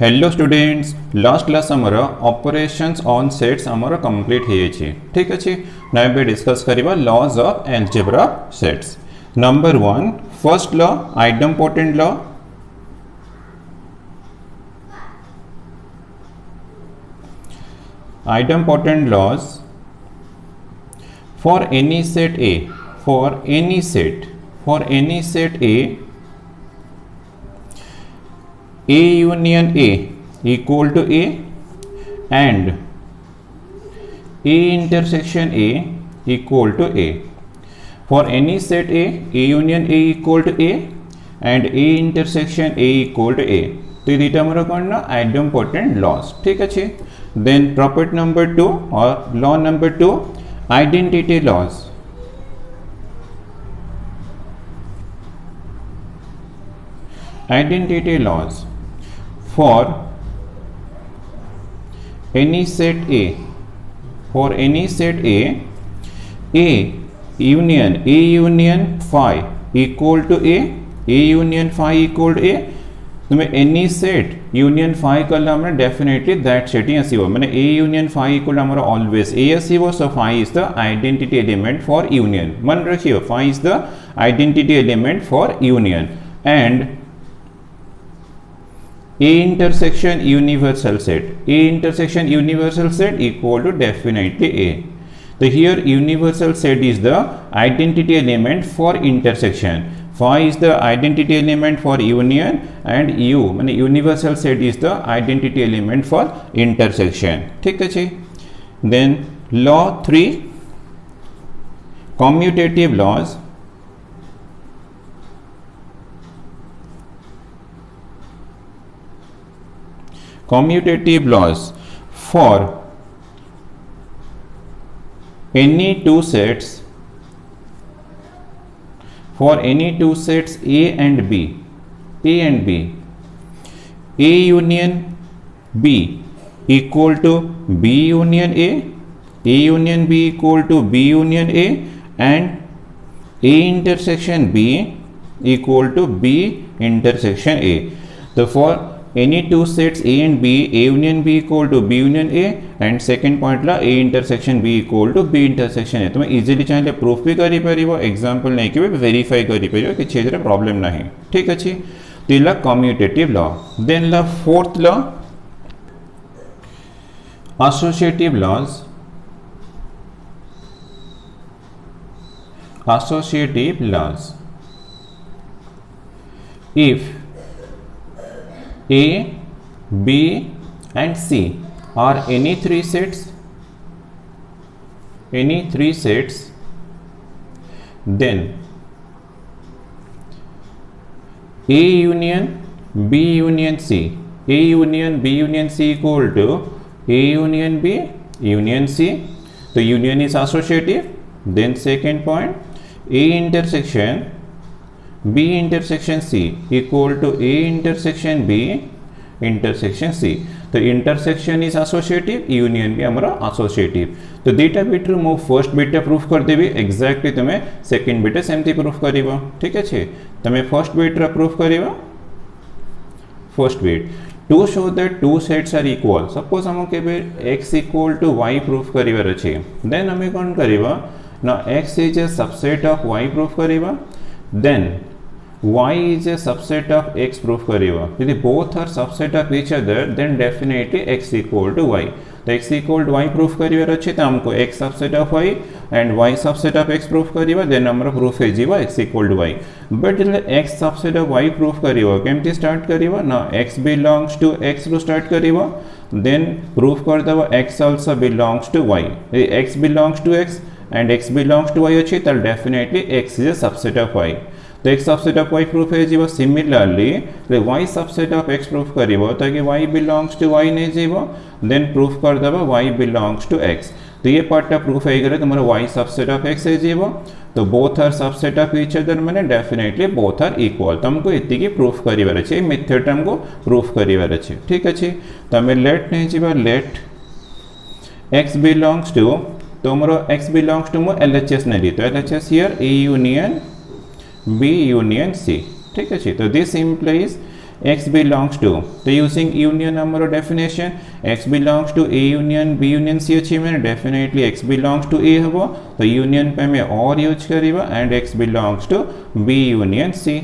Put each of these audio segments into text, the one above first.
Hello students, last class आमर operations on sets आमर complete हो ठीक अच्छे ना ए डिस्कस करिबा laws of algebra sets. Number 1 first law idempotent law. Idempotent laws for any set A, for any set A union A equal to A and A intersection A equal to A. For any set A union A equal to A and A intersection A equal to A. तो ये हमारा कौन ना आइडम्पोटेंट laws ठीक अच्छे। Then property number 2 और law number 2 identity laws। Identity laws for any set A, for any set A union phi equal to A union phi equal to A। तुम्हें any set union phi कला हमने definitely that set ही आसीबो माने A union phi equal हमर always A आसीबो। So phi is the identity element for union. मन रखियो phi is the identity element for union and A intersection universal set equal to definitely A. तो here universal set is the identity element for intersection. Phi is the identity element for union and U माने universal set is the identity element for intersection ठीक है। Then law 3 commutative laws। Commutative laws for any two sets, for any two sets A and B, A union B equal to B union A union B equal to B union A and A intersection B equal to B intersection A। So for any two sets A and B, A union B equal to B union A and second point ला A intersection B equal to B intersection A। तुम्हें easily चाहे proof भी करी परिबो, example नहीं कि verify करी परिबो कि छेजरे problem नहीं ठीक अछि। तिला कम्यूटेटिव लॉ। देन ला fourth law associative laws. Associative laws if A, B and C are any three sets, then A union B union C, A union B union C equal to A union B union C। तो union is associative। Then second point A intersection B intersection C equal to A intersection B intersection C। तो intersection is associative, union भी हमारा associative। तो दीटा bit मु first bit proof कर देबी, exactly तुम्हें सेकंड बिट सेमती प्रूफ करिवो ठीक अछि। तमे फर्स्ट बिट प्रूफ करिवो first bit to show that two sets are equal. Suppose हम केबे x equal to y proof करिवार अछि, देन हमें कोन करिवो ना x is a subset of y proof करिवो, then y is a subset of x proof करिवो। यदि both are subset of each other then definitely x equal to y। तो x equal to y proof करिवार अछि त हमको x subset of y and y subset of x proof करिवो, then हमर proof हे जीवा x equal to y। But x subset of y proof करिवो केमती स्टार्ट करिवो ना x belongs to x रो स्टार्ट करिवो, देन प्रूफ कर देबो x also belongs to y। यदि x belongs to x and x belongs to y अछि त definitely x is a subset of y। तो x subset of y proof है जीवो। Similarly y subset of x proof करिवो ताकि y belongs to y नहीं जीवो, then proof कर देबो y बिलोंग्स टू x। तो ये पार्ट का प्रूफ है गरे तुम्हारा y सबसेट ऑफ x है जीवो। तो both are subset of each other माने डेफिनेटली बोथ आर इक्वल। तुमको इति की प्रूफ करिवार अछि, मेथड हमको प्रूफ करिवार अछि ठीक अछि। तमे लेट नहीं जीवा, लेट x बिलोंग्स टू तुमरो x बिलोंग्स टू मो LHS नहीं, तो LHS here A union B union C ठीक है। तो this implies x belongs to, तो यूजिंग यूनियन हमर definition x belongs to a union b union c अछि मैंने definitely x belongs to a हबो, तो यूनियन पे हमें और यूज करिबा and x belongs to b union c.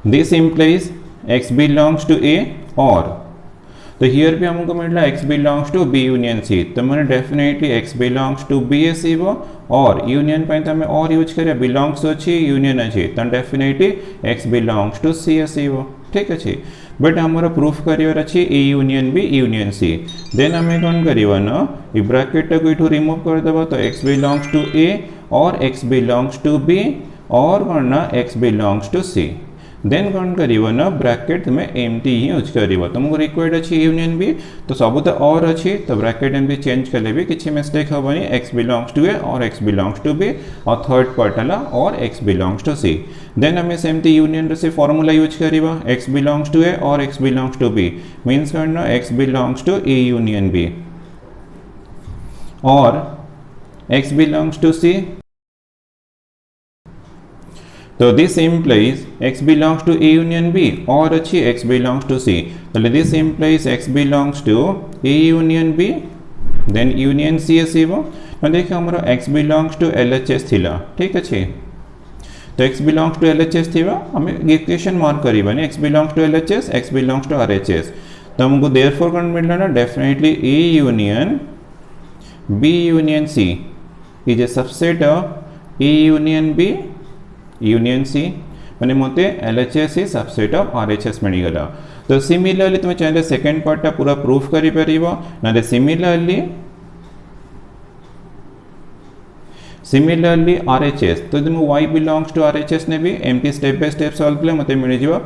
This implies x belongs to a और, तो हियर भी हमको मिलला x belongs to b union c, तो मैंने definitely x belongs to b आसीबो और यूनियन पे तो हमें और यूज करिया belongs अछि यूनियन अछि, तो definitely x belongs to c आसीबो. ठीक अछि, बट हमर प्रूफ करियर अछि a union b union c. Then हमें कोन करिवा न ई ब्रैकेट को इठो रिमूव कर देबो, तो x belongs to a और x belongs to b और वरना x belongs to c. Then कौन करिवो ना ब्रैकेट में एम्प्टी ही यूज करिवो, तुमको रिक्वायर्ड अछि यूनियन भी, तो सब तो और अछि, तो ब्रैकेट एम्प्टी चेंज करले भी किछि mistake होबनी, x belongs to a और x belongs to b और थर्ड पार्ट हला और x belongs to c. Then हमें सेमती यूनियन रे से फार्मूला यूज करिवो x belongs to a और x belongs to b means करना x belongs to a union b और x belongs to c. तो this implies x belongs to a union b और अच्छी x belongs to c, तो this implies x belongs to a union b then union c आसीबो. तो देखो हमरो x belongs to LHS थिला, ठीक अछि, तो x belongs to LHS थिबा हमें इक्वेशन मार्क करिबा ने x belongs to LHS x belongs to RHS, तो हमको देयरफॉर कोन मिलला ना definitely a union b union c is a subset of a union b union C माने मते LHS is subset of RHS मिलिगला. तो सिमिलरली तुम चाहे सेकंड पार्ट पूरा प्रूफ करि परिबो ना, सिमिलरली RHS, तो तुम y belongs to RHS ने भी एमटी स्टेप बाय स्टेप सॉल्व कले मते मिल जिवो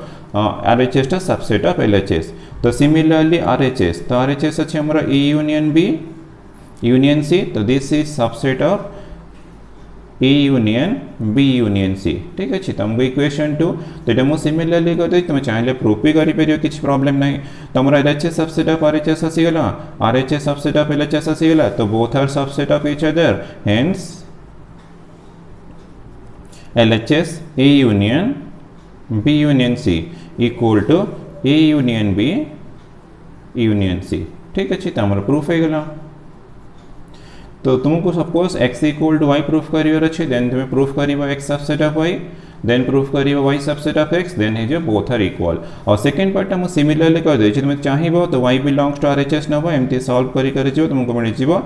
RHS टा सबसेट ऑफ LHS. तो सिमिलरली RHS, तो RHS अछि हमरा A union B union C, तो this is subset of A union B union C. ठीक अछि, तो हमको इक्वेशन 2 तो डेमो सिमिलरली कर दे, तुम चाहे प्रूफ भी करि परियो, किछ प्रॉब्लम नहीं. तो हमरा LHS सबसेट ऑफ RHS आसी गेला, RHS सबसेट ऑफ LHS आसी गेला, तो both are subset of each other, hence LHS A union B union C equal to A union B union C. ठीक अछि, तो हमरा प्रूफ है गेला. तो तुमको suppose x equal to y proof करियर अछि, देन तुम प्रूफ करिबो x subset of y, then proof करिबो y subset of x, then हे जे बोथ आर इक्वल. और सेकंड पार्ट हम सिमिलरली कर दे छी, तुम चाहिबो तो y बिलोंग्स टू RHS नबो एमटी सॉल्व करि जो तुमको मिल जिवो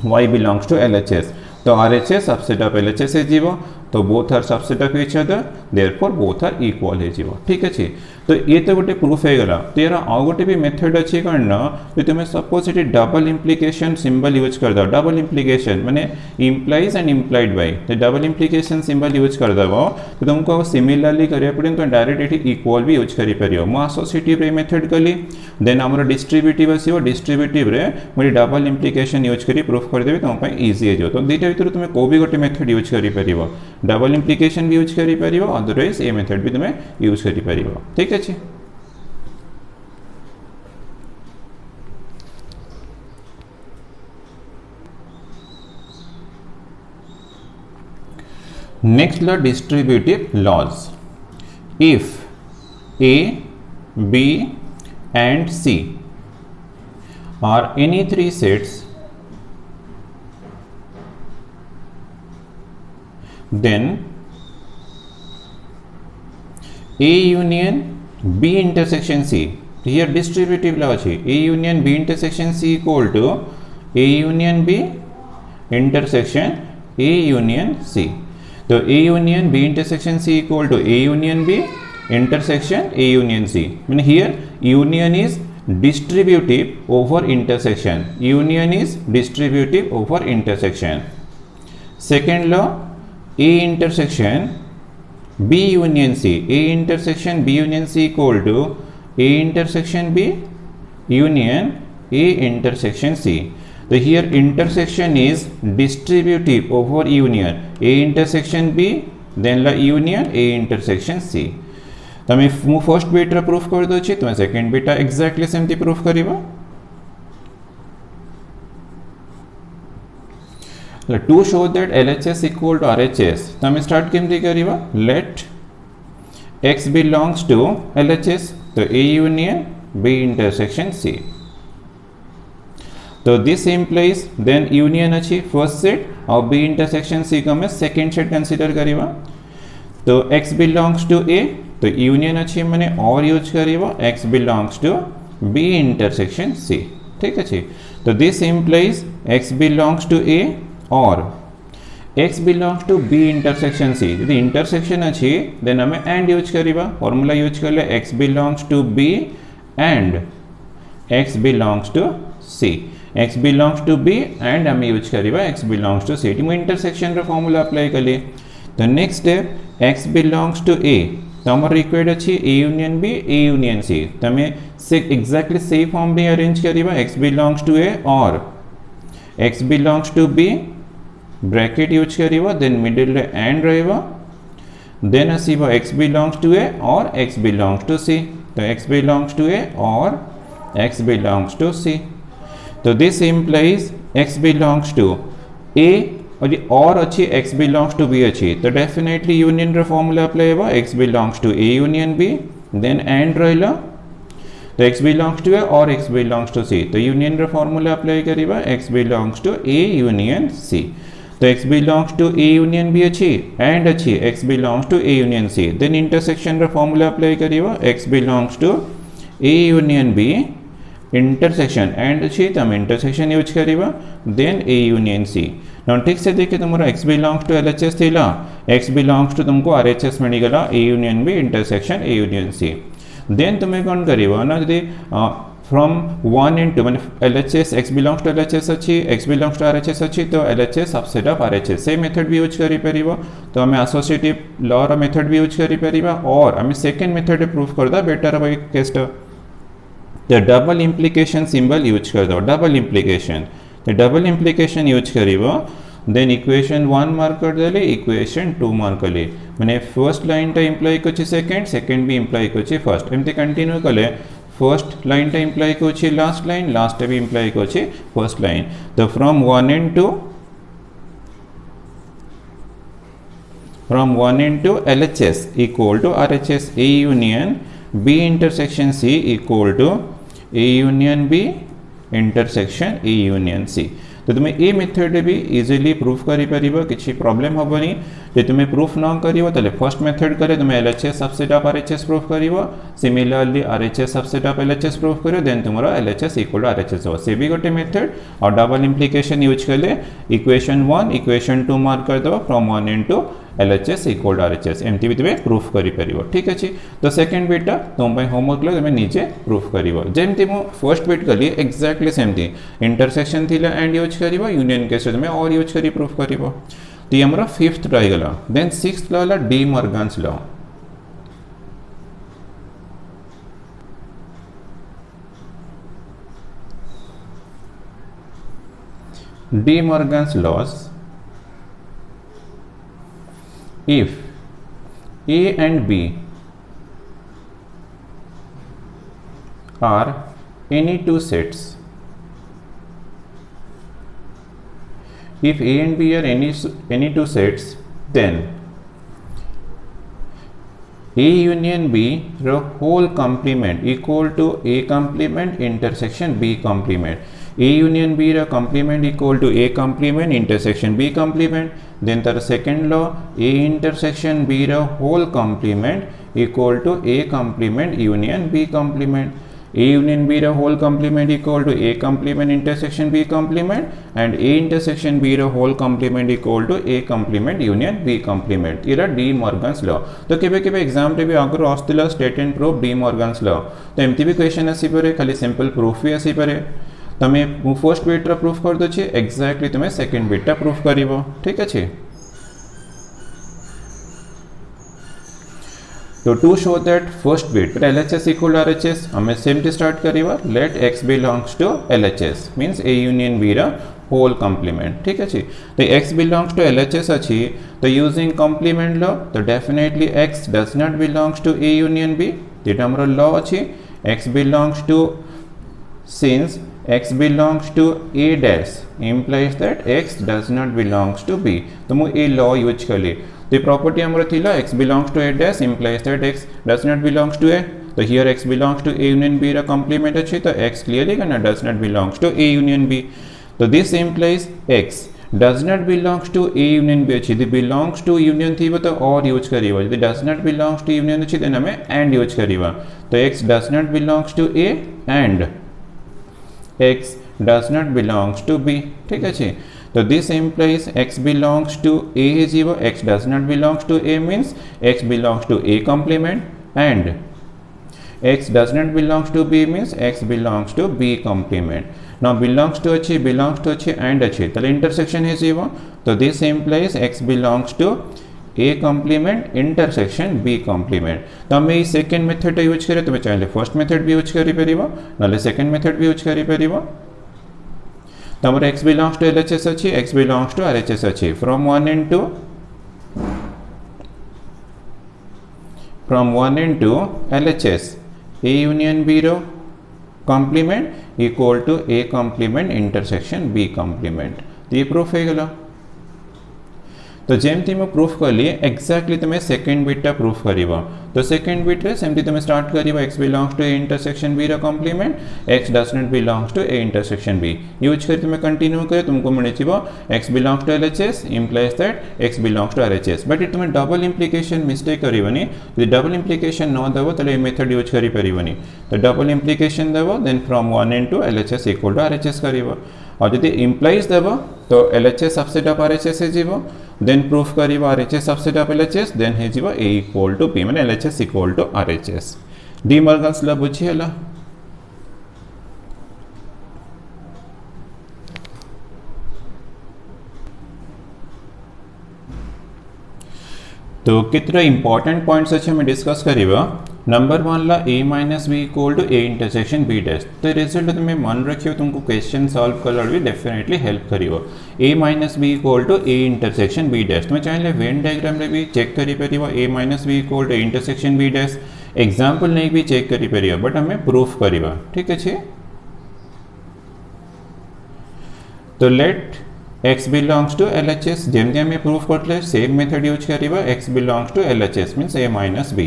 y बिलोंग्स टू LHS, तो RHS सबसेट ऑफ LHS है जीवो, तो both are subset of each other, therefore both are equal है जीवो. ठीक अछि, तो ये तो गोटे प्रूफ है गला. तो यार आ गोटे भी मेथड अछि करना, तो तुम suppose it double implication symbol use कर दो. डबल इम्प्लिकेशन माने इम्प्लाइज एंड इम्प्लाइड बाय, तो डबल इम्प्लिकेशन सिंबल यूज कर दबो, तो तुमको सिमिलरली करिया पड़े, तो डायरेक्ट एटी इक्वल भी यूज करि परियो. मो एसोसिएटिव रे मेथड कली, देन हमर डिस्ट्रीब्यूटिव आसीबो, डिस्ट्रीब्यूटिव रे मोरी डबल इम्प्लिकेशन यूज करी प्रूफ कर देबे, तुम पय इजी है जो. तो दीटा भीतर तुम को भी गोटे मेथड यूज करि परिबो, डबल इम्प्लिकेशन भी यूज करि परिबो, अदरवाइज ए मेथड भी तुम यूज करि परिबो. ठीक अछि. Next law, distributive laws. If A, B and C are any three sets, then A union B intersection C, here distributive law है, A union B intersection C equal to A union B intersection A union C. तो A union B intersection C equal to A union B intersection A union C. I mean here union is distributive over intersection. Union is distributive over intersection. Second law, A intersection B union C. A intersection B union C equal to A intersection B union A intersection C. So here intersection is distributive over union. A intersection B, then la union A intersection C. तो मैं first beta proof कर दो छी, तुम second beta exactly सेमती proof करिबो. To show that LHS equal to RHS, तो हम स्टार्ट केमती करिबो, late x belongs to LHS, तो A union B intersection C. तो दिस इम्प्लाइज देन यूनियन अच्छी फर्स्ट सेट और B इंटरसेक्शन C को मैं सेकेंड सेट कंसीडर करीबा. तो x बिलोंग्स टू A, तो यूनियन अच्छी मैंने और यूज करीबा x belongs to B intersection C. ठीक है. तो this implies x belongs to A और x belongs to B intersection C. यदि इंटरसेक्शन अच्छी देन हमें एंड यूज करीबा. फॉर्मूला यूज कर ले x belongs to B and x belongs to C. x belongs to B and हमें use करीबा x belongs to C. मुझे intersection रा फॉर्मूला अप्लाई कर लिए. तो next step x belongs to A, तो हमारा रिक्वायर्ड अच्छी A union B A union C. तो हमें से एग्जैक्टली सेम फॉर्म भी अरेंज करीबा. x बिलोंग्स टू A और x belongs to B bracket use करीबा, देन मिडिल रे एंड रहेगा, then आसीबा x belongs to A और x बिलोंग्स टू C. तो x बिलोंग्स टू A और x बिलोंग्स टू C. तो this implies x belongs to A और अच्छी x belongs to B अच्छी. तो डेफिनेटली यूनियन रा फॉर्मूला अप्लाई होगा x belongs to A union B, then and रहेला. तो x बिलोंग्स टू A और x बिलोंग्स टू C. तो यूनियन रा फॉर्मूला अप्लाई करीबा x belongs to A union C. तो x belongs to A union B अच्छी and अच्छी x belongs to A union C. Then intersection रा formula apply करीबा x belongs to A union B intersection and अच्छी, तो हम intersection use करीबा, then A union C. ना ठीक से देखिए तुम्हारा x बिलोंग्स टू LHS थीला, x बिलोंग्स टू तुमको RHS मिलेगा A union B intersection A union C. Then तुम्हें कौन करीबा ना यदि फ्रॉम 1 into मैंने LHS x belongs to LHS अच्छी x बिलोंग्स टू RHS अच्छी, तो LHS सबसेट ऑफ RHS से मेथड भी यूज करी परिबा. तो हमें एसोसिएटिव लॉ रा मेथड भी यूज करी परिबा और हमें सेकंड मेथड प्रूफ कर दा बेटर भाई केस्ट. तो डबल इम्प्लीकेशन सिंबल यूज कर दो. डबल इम्प्लीकेशन, तो डबल इम्प्लीकेशन यूज करीबा, देन इक्वेशन 1 मार्क कर देले, इक्वेशन 2 मार्क कर ले. मैंने फर्स्ट लाइन टा इम्प्लाई कोची सेकंड, सेकंड भी इम्प्लाई कोची फर्स्ट, एमती कंटिन्यू कले. फर्स्ट लाइन टा इम्प्लाई कोची लास्ट लाइन, लास्ट भी इम्प्लाई कोची फर्स्ट लाइन. तो from 1 into LHS equal to RHS A union B intersection C equal to A union B intersection A union C. तो तुम्हें a method भी easily proof करी परिबा, किसी problem होबनी. जे तुम्हें proof ना करिवो तले फर्स्ट मेथड करे तुम्हें LHS subset of RHS proof करिवो, similarly RHS subset of LHS proof करिवो, देन तुम्हारा LHS इक्वल टू RHS हो. से भी गोटे मेथड और डबल इम्प्लीकेशन यूज कर ले. इक्वेशन 1 इक्वेशन 2 मार्क कर दो, from 1 into LHS equal to RHS एमती भी तुम्हें प्रूफ करी परिबो. ठीक अछि. तो सेकंड बिटा तुम पे होमवर्क लो तुम्हें नीचे प्रूफ करिवो. जेमती मु फर्स्ट बिट कली एक्जेक्टली सेम थी, इंटरसेक्शन थिला एंड यूज करिवो, यूनियन केस में और यूज करी प्रूफ करिवो. तो ये हमरा फिफ्थ रह गला. देन सिक्स्थ लॉ ला De Morgan's law. De Morgan's laws, if A and B are any two sets, if A and B are any two sets, then A union B रो whole complement equal to A complement intersection B complement. A union B रा complement equal to A complement intersection B complement. Then the second law A intersection B रा whole complement equal to A complement union B complement. A union B रा whole complement equal to A complement intersection B complement and A intersection B रा whole complement equal to A complement union B complement. ये रहा D Morgan's law. तो केबे exam रे भी आगरो आस्तिला state and proof De Morgan's law. तो एमती भी क्वेश्चन आसी परे, खाली सिंपल प्रूफ भी आसी परे. तमे मु फर्स्ट बिट रा प्रूफ कर दो छी, एग्जैक्टली तुमे सेकंड बिट रा प्रूफ करिवो. ठीक अछि. तो to show that first bit पर LHS इक्वल RHS हमें सेम टू स्टार्ट करिवा. Let x belongs to LHS means A union B रा होल कॉम्प्लीमेंट. ठीक अछि. तो x बिलोंग्स टू LHS अछि, तो यूजिंग कॉम्प्लीमेंट लॉ, तो definitely x does not belongs to A union B. जेटा हमरो लॉ अछि x belongs to, since x belongs to A dash implies that x does not belongs to B. तो मु a law use कर ली. तो property हमर थिला x belongs to a dash implies that x does not belongs to a, तो here x belongs to a union b रा complement अछि, तो x क्लियरली करना does not belongs to a union b, तो this implies x does not belongs to a union b अछि, belongs to union थी तो और यूज करिवा, यदि does not belongs to union अछि देन हमें and यूज करिवा, तो x does not belongs to a and x does not belongs to b, ठीक अछि, तो this implies x belongs to a है जीवो, x does not belongs to a means x belongs to a complement and x does not belongs to b means x belongs to b complement. Now belongs to अच्छी and अच्छी, तो intersection है जीवो, तो this implies x belongs to a complement intersection b complement. तो हमें ये second method use करे, तो मैं चाहे फर्स्ट मेथड भी यूज करी परिबो नले सेकेंड मेथड भी यूज करी परिबो, तो हमारे x belongs to LHS अच्छी, x belongs to RHS अच्छी, from 1 into LHS a union b row complement equal to a complement intersection b complement, तो ये प्रूफ है गला, तो जेमती मैं प्रूफ कर लिए एक्जाक्टली तुम्हें सेकेंड बिटा प्रूफ करिवा, तो सेकेंड बिट रे सेमती तुम्हें स्टार्ट करिवा x belongs to a intersection b रा complement, x does not belongs to a intersection b use कर तुम्हें कंटिन्यू करे, तुमको मिले छिबो x belongs to LHS implies that x belongs to RHS, but तुम्हें डबल इम्प्लिकेशन मिस्टेक करिवनी, यदि double implication न देबो तले मेथड यूज करि परिवनी, तो डबल इम्प्लिकेशन देबो then from 1 into LHS equal to RHS करिवो, और यदि इम्प्लाइज देबो तो LHS सबसेट ऑफ RHS है जीवो, देन प्रूफ करिवो RHS subset of LHS, then है जीवो A equal to P माने LHS equal to RHS, De Morgan's law बुझियला। तो कितना इंपॉर्टेंट पॉइंट्स अच्छे में डिस्कस करिवा, नंबर 1 ला a minus B equal to a intersection b dash, तो रिजल्ट तुम्हें मन रखियो, तुमको क्वेश्चन सॉल्व कर भी डेफिनेटली हेल्प करिवो, a minus B equal to a intersection b dash, तुम्हें चाहे वेन डायग्राम रे भी चेक करी परिवो a minus B equal to a intersection b dash, example नहीं भी चेक करी परिवो बट हमें प्रूफ करिवा, ठीक है, तो let x belongs to LHS, जेमती हमें प्रूफ करले सेम मेथड यूज करिवा, x belongs to LHS means a minus b,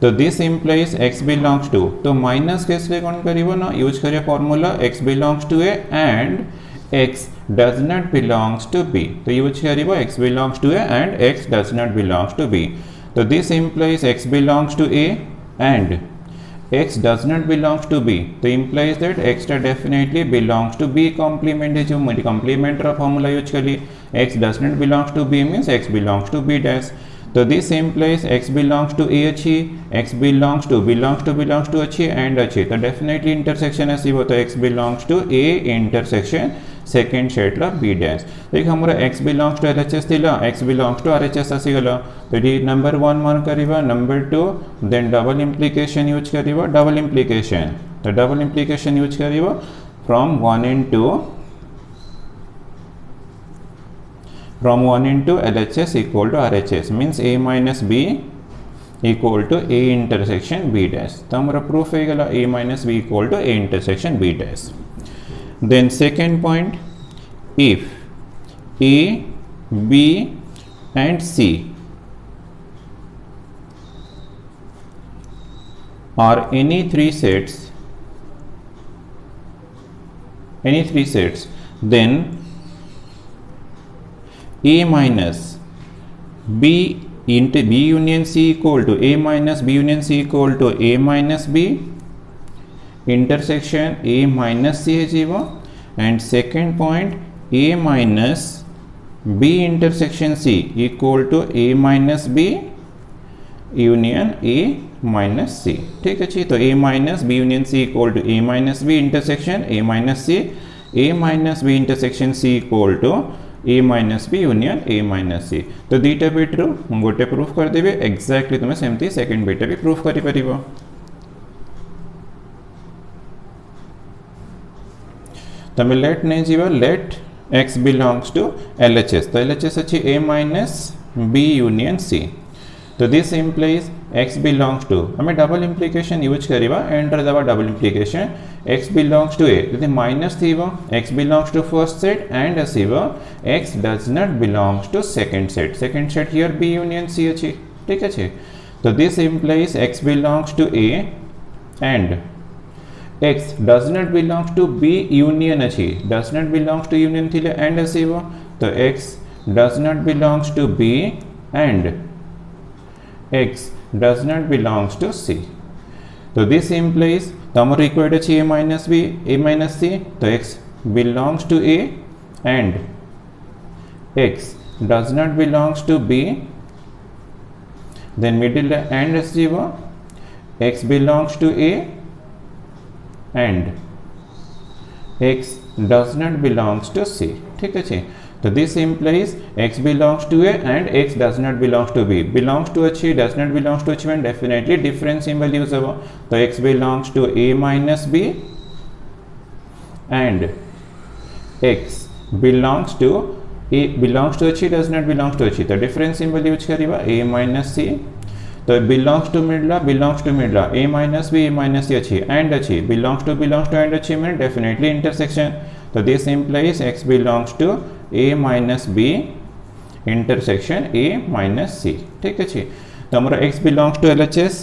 तो this implies x belongs to, तो माइनस कैसे कौन करिवो ना यूज करिए formula x belongs to a and x does not belongs to b, तो यूज करिवो x belongs to a and x does not belongs to b, तो this implies x belongs to a and x does not belongs to b, तो implies that x definitely belongs to b complement है, जो मेरी complement रा formula use कर ली, x does not belongs to b means x belongs to b dash, तो this implies x belongs to a अच्छी, x belongs to अच्छी and अच्छी, तो definitely intersection ऐसी हो, तो x belongs to a intersection second set ला b dash, देखिए हमारा x belongs to LHS थिला, x belongs to RHS आसी गला, तो ये नंबर 1 मार्क करिवा, number 2 then double implication use करिवा, डबल इम्प्लिकेशन, तो डबल इम्प्लिकेशन यूज करिवा from 1 into LHS equal to RHS means a minus b equal to a intersection b dash, तो हमारा प्रूफ है गला a minus b equal to a intersection b dash. Then second point, if A, B and C are any three sets, then A minus B into B union C equal to A minus B union C equal to A minus B intersection A minus C है जीवो, and second point A minus B intersection C equal to A minus B union A minus C, ठीक है, तो A minus B union C equal to A minus B intersection A minus C, A minus B intersection C equal to A minus B union A minus C, तो दीटा भी true गोटे proof कर देबे, exactly तुम्हें सेमती second beta भी proof करि परिबो, तमें लेट नहीं जीवा, let x belongs to LHS, तो LHS अच्छी a minus b union c, तो this implies x belongs to आम डबल इम्प्लिकेशन यूज करवा एंटर दबा double implication x belongs to A जदि माइनस थी x belongs to first set and आसीबो x does not belongs to second set here b union c अछि ठीक अछि तो this implies x belongs to a and x does not belongs to b union अछि does not belongs to union थिले and आसीबो तो x does not belongs to b and x does not belongs to C. So this implies तमर required अछि a minus b a minus c तो x belongs to a and x does not belongs to b then middle and receiver x belongs to a and x does not belongs to c ठीक है तो this implies x belongs to a and x does not belongs to b belongs to अच्छी does not belongs to अच्छी में definitely different symbol use होगा तो x belongs to a minus b and x belongs to a belongs to अच्छी does not belongs to अच्छी तो different symbol use करिवा a minus c तो belongs to मिडला a minus c अच्छी and अच्छी belongs to and अच्छी में definitely intersection तो this implies x belongs to a minus b intersection a minus c ठीक अछि तो हमरा x belongs to LHS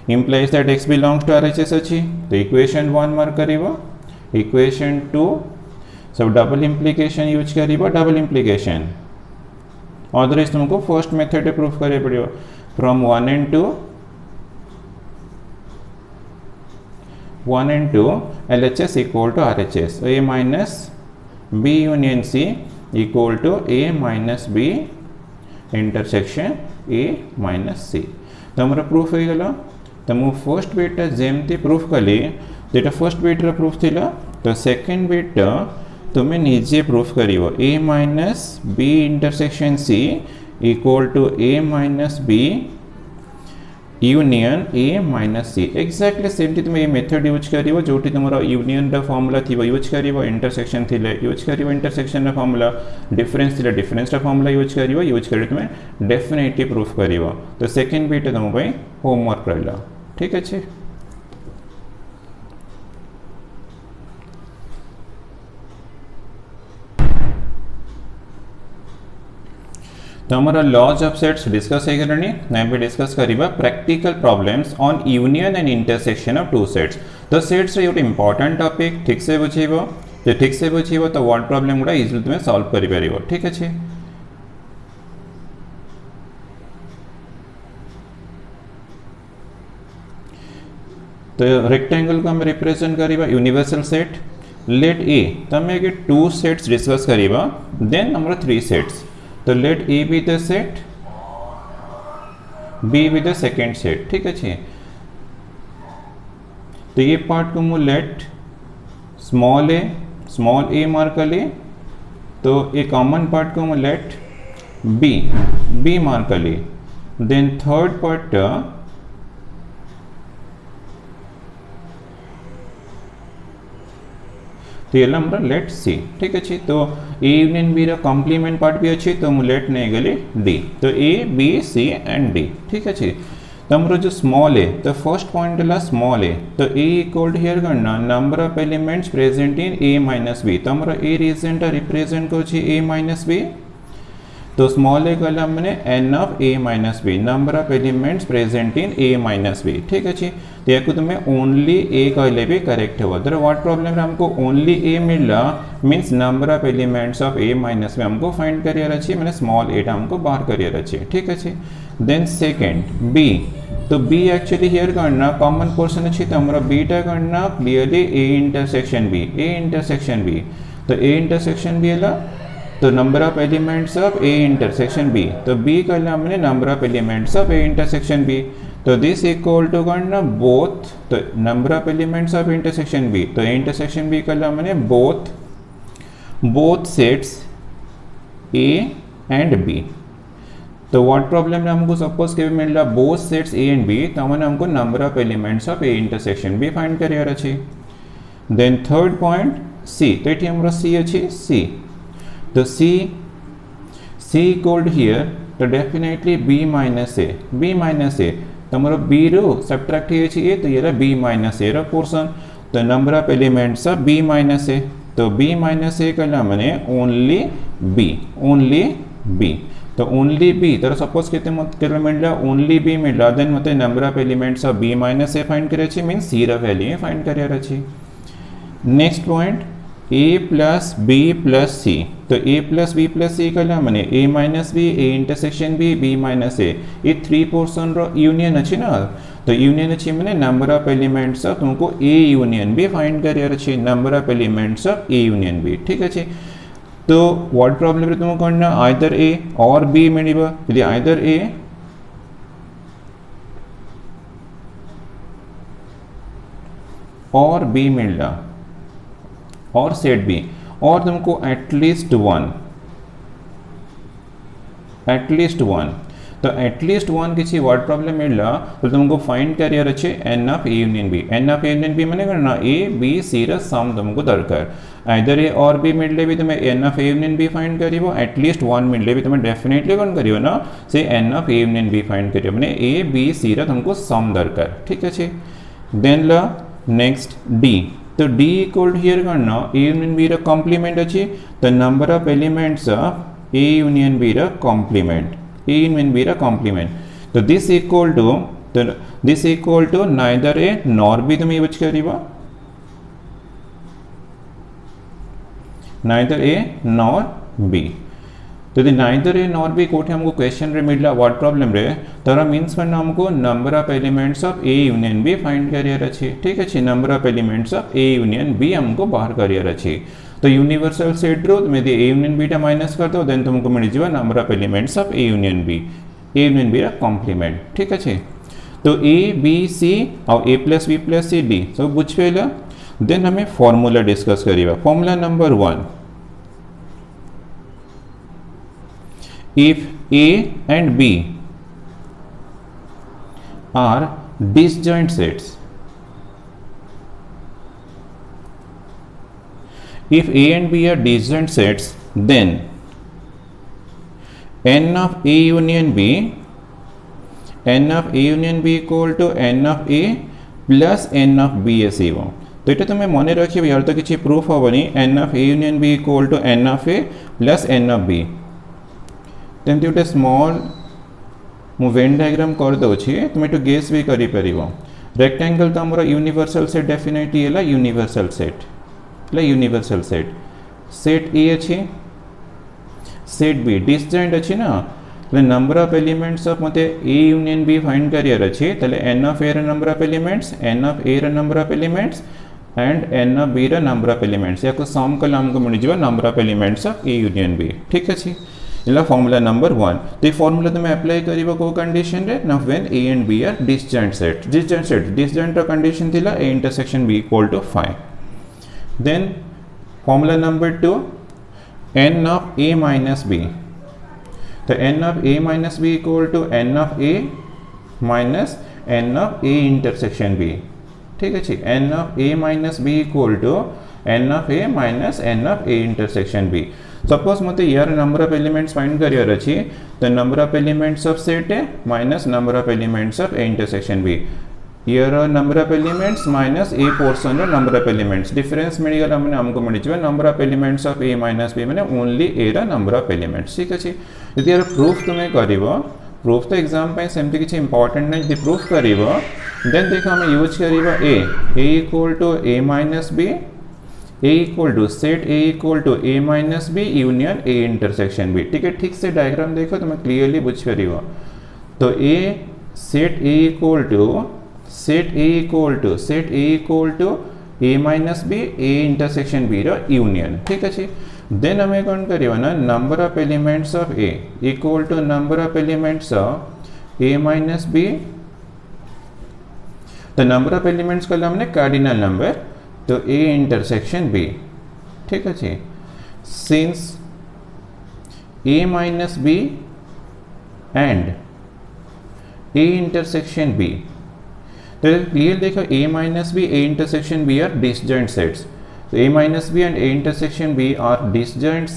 implies that x belongs to RHS अछि तो इक्वेशन 1 मार्क करिवो इक्वेशन 2 सब डबल इम्प्लिकेशन यूज करिवो डबल इम्प्लिकेशन अदरवाइज तुमको first method proof करे पड़ियो from 1 and 2 LHS equal to RHS so a minus b union c equal to a minus b intersection a minus c तो हमरा proof हो गला तो मु फर्स्ट बिट जेमती प्रूफ कली जेटा फर्स्ट बिट रा प्रूफ थिला तो सेकंड बिट तुमे निजे proof करिवो a minus b intersection c equal to a minus b union A minus C exactly सेमती तुम ये मेथड यूज करिवो जोटी तुमरा यूनियन रा फार्मूला थिबो यूज करिवो इंटरसेक्शन थिले यूज करिवो इंटरसेक्शन रा फार्मूला डिफरेंस थिले डिफरेंस रा फार्मूला यूज करिवो यूज करि तुम डेफिनेटली प्रूफ करिवो तो सेकंड बिट तुम भाई होमवर्क रहला ठीक अछि तो हमारा लॉज ऑफ सेट्स डिस्कस है करनी ना भी डिस्कस करिबा practical problems on union and intersection of two sets तो सेट्स रे ଗୋଟେ इंपोर्टेंट टॉपिक ठीक से बुझेबो जे ठीक से बुझेबो तो वर्ड प्रॉब्लम गुडा इजीली तुमे सॉल्व करि परिबो ठीक अछि तो रेक्टेंगल को हम रिप्रेजेंट करिबा यूनिवर्सल सेट लेट ए तमे के टू सेट्स डिस्कस करिबा देन हमरा थ्री सेट्स तो let A be the set B be the second set ठीक है तो ये पार्ट को मु लेट स्मॉल ए मार्क ले तो ये कॉमन पार्ट को मु लेट बी मार्क ले देन थर्ड पार्ट तो ये हमरा लेट सी ठीक अच्छे तो ए यूनियन बी रा कॉम्प्लीमेंट पार्ट भी अच्छे तो मु लेट नहीं गली डी तो A B C and D ठीक अच्छे तो हमरा जो स्मॉल है तो फर्स्ट पॉइंट ला स्मॉल है तो ए इक्वल टू हियर करना number of elements present in A minus B तो हमरा ए रिप्रेजेंट को ए माइनस बी तो स्मॉल ए कहला हमने n of a minus B number of elements present in a minus B ठीक अच्छे तो या तुम्हें ओनली a कहले भी करेक्ट हो अदर व्हाट प्रॉब्लम हमको ओनली a मिला means number of elements of a minus में हमको फाइंड करियर अच्छे मैंने स्मॉल a हमको बाहर करियर अच्छे ठीक अच्छे देन सेकंड b तो b एक्चुअली हियर करना कॉमन पोर्शन अच्छी तो हमारा बीटा करना क्लियरली a इंटरसेक्शन b तो a इंटरसेक्शन b है तो number of elements of a intersection b तो b कहला हमने number of elements of a intersection b तो दिस इक्वल टू करना बोथ तो number of elements of intersection b तो a इंटरसेक्शन b कहला हमने both sets a and b तो व्हाट प्रॉब्लम है हमको सपोज के मिल रहा both sets a and b तो हमको number of elements of a intersection b find करियर अछि देन थर्ड पॉइंट c तो एठी हमरा c अछि c तो C equal to here तो डेफिनेटली B minus A तुम बी रु सब्ट्रैक्ट ए तो ये बी माइनस ए पोर्सन तो number of elements of B minus A तो बी माइनस ए कहला माने ओनली बी तो ओनली बी तर सपोज केते मिलला ओनली बी मिलला देन मते number of elements of B minus A find करे छी मींस सी रा वैल्यू फाइंड करियर अछि next point a plus b plus c तो a plus b plus c कहला माने a minus b a intersection b b minus a ये three portion रो यूनियन अछि ना तो यूनियन अछि माने नंबर ऑफ एलिमेंट्स ऑफ तुमको a यूनियन b फाइंड करियर अछि number of elements of a union b ठीक अछि तो वर्ड प्रॉब्लम रे तुमको करना आइदर a और b मिलिबा यदि आइदर a और b मिलला और सेट बी और तुमको एटलीस्ट वन किसी वर्ड प्रॉब्लम मिलला तो तुमको फाइंड करियर अच्छे N of A union B माने करना ए बी सी रा सम तुमको दरकार आइदर ए और बी मिलले भी तुम्हें N of A union B find करिवो एटलीस्ट वन मिलले भी तुम्हें डेफिनेटली कौन करिवो ना से N of A union B find करिवो माने ए बी सी रा तुमको सम दरकार ठीक है देन ला नेक्स्ट डी तो D इक्वल हियर करना A यूनियन B रा कॉम्प्लीमेंट अच्छी तो number of elements of A union B रा कॉम्प्लीमेंट तो this equal to neither A nor B तुम यूज करिबा नाइदर A नॉर B तो यदि नाइदर ए नॉर बी कोठे हमको क्वेश्चन रे मिलला वर्ड प्रॉब्लम रे तारा मींस करना हमको number of elements of A union B find करियर अछि ठीक अछि number of elements of A union B हमको बाहर करियर अछि तो यूनिवर्सल सेट रो तुम यदि ए यूनियन बी टा माइनस कर दो देन तुमको मिल जिवा number of elements of A union B रा कॉम्प्लीमेंट ठीक अछि तो ए बी सी और A plus B plus C D सब बुझ पेला देन हमें फार्मूला डिस्कस करिबा formula number 1 if A and B are disjoint sets, if A and B are disjoint sets, then n of A union B equal to n of A plus n of B ଆସିବ तो ये तुम्हें मन रखिए यार तो किसी proof हेनी n of A union B equal to n of A plus n of B तेमती गोटे स्मॉल मु वेन डायग्राम कर दोछि तुम एटू गेस भी करि परिबो रेक्टेंगल तो हमर यूनिवर्सल सेट डेफिनेटली हैला यूनिवर्सल सेट सेट ए अछि सेट बी डिसजॉइंट अछि ना तले नंबर ऑफ एलिमेंट्स ऑफ मते ए यूनियन बी फाइंड करियर अछि तले n ऑफ ए रा number of elements n of A रा number of elements and n of B रा नंबर ऑफ एलिमेंट्स याको सम कला हमको मिल जिवो number of elements of A union B ठीक अछि इला फार्मूला नंबर 1 तो ये फार्मूला तुम अप्लाई करिवो को कंडीशन रे ना when a and b are disjoint रा कंडीशन थिला a intersection b equal to 5 देन formula number 2 n of a minus b तो n of a minus b equal to n of a minus n of a intersection b ठीक है n of a minus b equal to n of a minus n of a intersection b suppose मते यार number of elements find करियर अछि तो number of elements of set A minus number of elements of A intersection B यार number of elements minus A portion रो number of elements difference मिल गला माने हमको मिल जिवे number of elements of A minus B माने only A रा नंबर ऑफ एलिमेंट्स ठीक अछि यदि यार प्रूफ तुमे करिवो प्रूफ तो एग्जाम पे सेमती किछि इंपोर्टेंट नै यदि प्रूफ करिवो देन देखो हम यूज करिवो a equal to a minus b A equal to set A equal to A minus B union A intersection B ठीक से डायग्राम देखो तो मैं क्लियरली बुझ पारिबो तो A set A equal to A minus B A intersection B रो union ठीक अछि देन हमें कौन करियो ना number of elements of A equal to number of elements of A minus B तो नंबर ऑफ एलिमेंट्स को हमने कार्डिनल नंबर तो A इंटरसेक्शन B ठीक है since A minus B and A intersection B तो क्लियर देखो A minus B A intersection B are disjoint sets तो A minus B and A intersection B are disjoint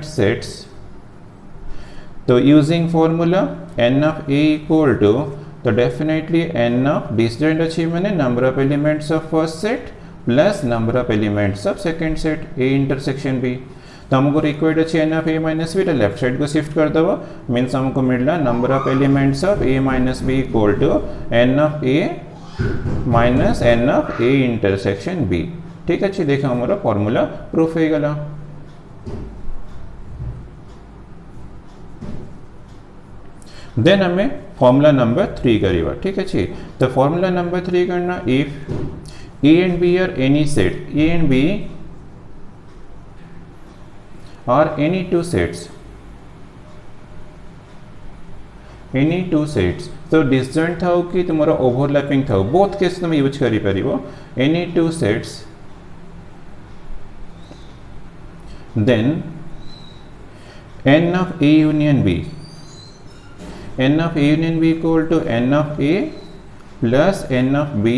sets तो using formula n of a equal to, तो definitely n of disjoint अच्छी मैंने number of elements of first set plus number of elements of second set a intersection b। तो हमको required अच्छी n of a minus B, तो left side को shift कर दो, मीन्स हमको मिलना number of elements of a minus B equal to n of a minus n of a intersection b। ठीक अच्छे, देखो हमारा फॉर्मूला प्रूफ हो गला। देन हमें फॉर्मूला नंबर 3 करिए। ठीक अच्छे, तो फॉर्मूला नंबर 3 करना, if a and b are any set, a and b are any two sets, तो डिसजॉइंट था कि तुम्हारा ओवरलैपिंग था, बोथ केस तुम यूज करी परिबो, any two sets, then n of a union b, n of a union b equal to n of a plus n of b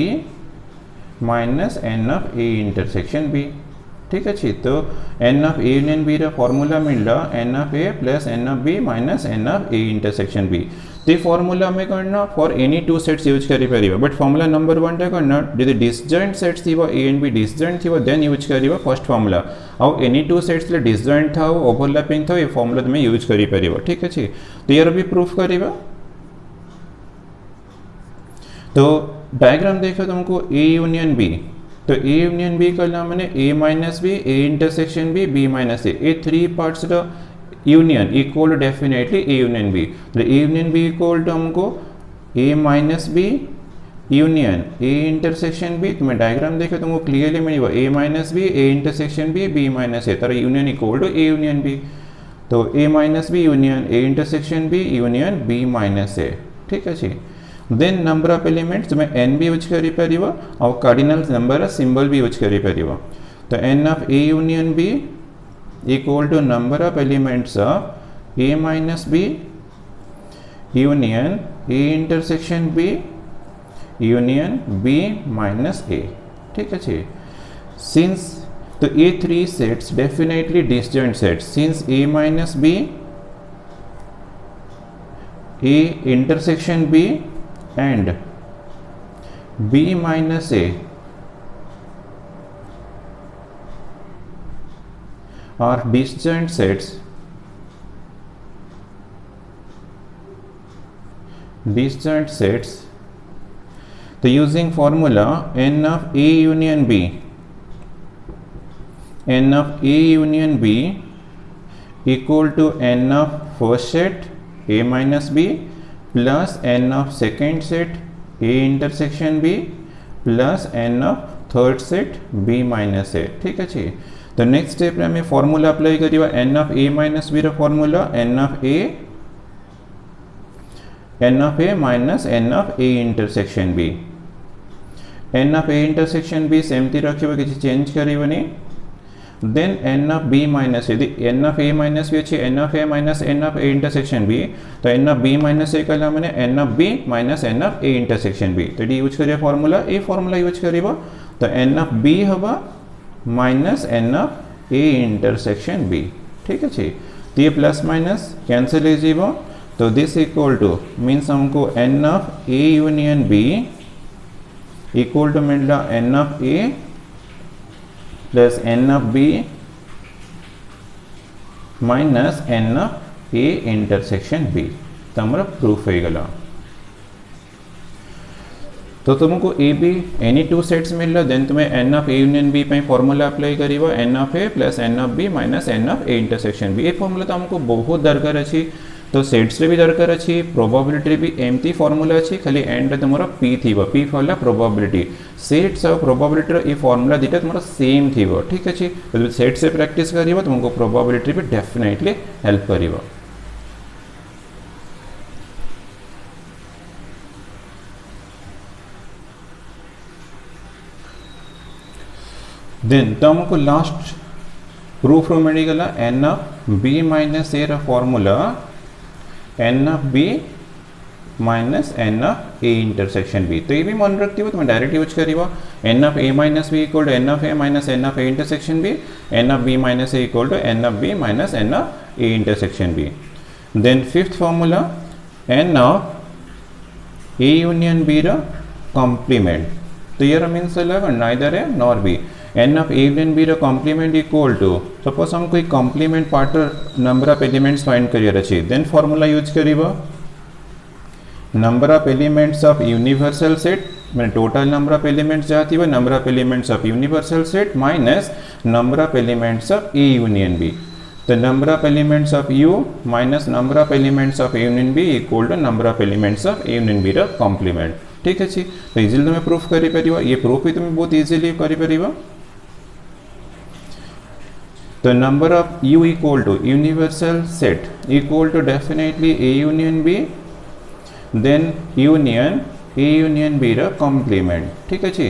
minus n of a intersection b। ठीक अच्छे, तो n of a union b रा formula मिल रहा n of a plus n of b minus n of a intersection b। तो ये formula में करना for any two sets use करी परिबा, बट फॉर्मूला नंबर 1 टा करना जदि डिसजॉइंट सेट्स थी a and b डिसजॉइंट थी देन यूज करिबा फर्स्ट फॉर्मूला, आउ एनी टू सेट्स ले डिसजॉइंट था ओवरलैपिंग था, ये फॉर्मूला तुम यूज करी परिबा। ठीक अच्छे, तो यार भी प्रूफ करिबा। तो डायग्राम देखो तुमको a यूनियन b, तो a यूनियन b करना मैंने a minus b, a intersection b, b minus A three parts का union equal to definitely a union b। तो a union b equal to हमको a minus b union a intersection b। तुम्हें diagram देखो तुमको clearly मिलेगा a minus b, a intersection b, b minus A, तरह union equal to a union b। तो a minus b union a intersection b union b minus A. ठीक अच्छे, then number of elements तुम्हें n भी use करी परिबो और cardinal number symbol भी यूज करी परिबो। तो n of a union b equal to number of elements of a minus b union a intersection b union b minus a। ठीक है, सिंस तो ये three sets definitely disjoint sets, since a minus b, a intersection b and b minus a are disjoint sets, तो using formula n of a union b, n of a union b equal to n of first set a minus b plus n of second set a intersection b plus n of third set b minus a। ठीक है, तो next step में हमें formula apply करिए n of a minus b रा formula n of a minus n of a intersection b, n of a intersection b same थी रखिए, किसी चेंज करिए नहीं। Then n of b minus यदि n of a माइनस भी अच्छी n of a minus n of a intersection b, तो n of b minus a कला मैंने n of b minus n of a intersection b। तो ये use करिए formula, ये फॉर्मूला यूज करिए, तो n of b हवा minus n of a intersection b। ठीक है, तो ये प्लस माइनस कैंसिल हो जाइबो, तो दिस इक्वल टू मीन्स हमको n of a union b equal to मिल रहा n of a plus n of b minus n of a intersection b। तो हमारा प्रूफ हो गला। तो तुमको A B any two sets मिल रहा, देन तुम्हें n of a union b पे फॉर्मूला अप्लाई करिबो n of a plus n of b minus n of a intersection b। ये फॉर्मूला तो हमको बहुत दरकार अच्छी, तो सेट्स रे भी दरकार अच्छी, प्रोबेबिलिटी भी एमती फॉर्मूला अच्छी, खाली एंड तुम्हारा p थी p फॉर्मूला प्रोबेबिलिटी, सेट्स और प्रोबेबिलिटी ये फॉर्मूला दीटा तुम्हारा सेम थी। ठीक है, तो सेट से प्रैक्टिस करिबो तुमको प्रोबेबिलिटी भी डेफिनेटली हेल्प करिबो। देन तुमको लास्ट प्रूफ रो मिलगला n of b minus a रा formula n of b minus n of a intersection b। तो ये भी मन रखती हो, तुम्हें डायरेक्ट यूज करिबो n of a minus b equal to n of a minus n of a intersection b, n of b minus a equal to n of b minus n of a intersection b। Then fifth formula, n of A union B ର complement. तो ये means neither A nor B. n of A union B ର complement equal to, suppose हमको एक complement part number of elements find career अछि, then formula use करिबो number of elements of universal set मैंने total number of elements जाती है number of elements of universal set minus number of elements of A union B. The number of elements of U minus number of elements of A union B equal to number of elements of A union B ର complement. ठीक अछि, तो easily तुम proof करि परिबो, ये proof भी तुम बहुत इजीली करि परिबो. तो number of U equal to universal set equal to definitely A union B, then union A union B ର complement. ठीक अछि,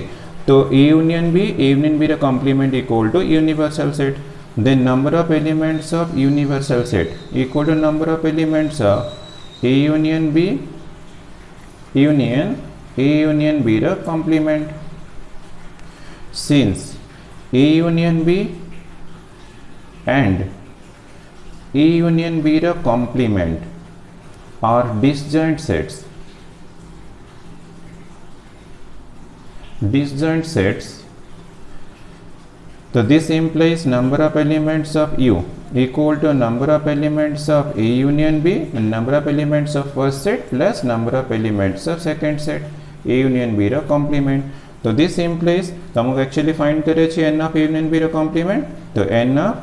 तो A union B ର complement equal to universal set. Then number of elements of universal set equal to number of elements of A union B union A union B ର complement. Since A union B and A union B ର complement are disjoint sets, so this implies number of elements of U equal to number of elements of A union B and number of elements of first set plus number of elements of second set A union B ର complement. तो this implies तुमको actually find करे छी n of A union B ର complement, तो n of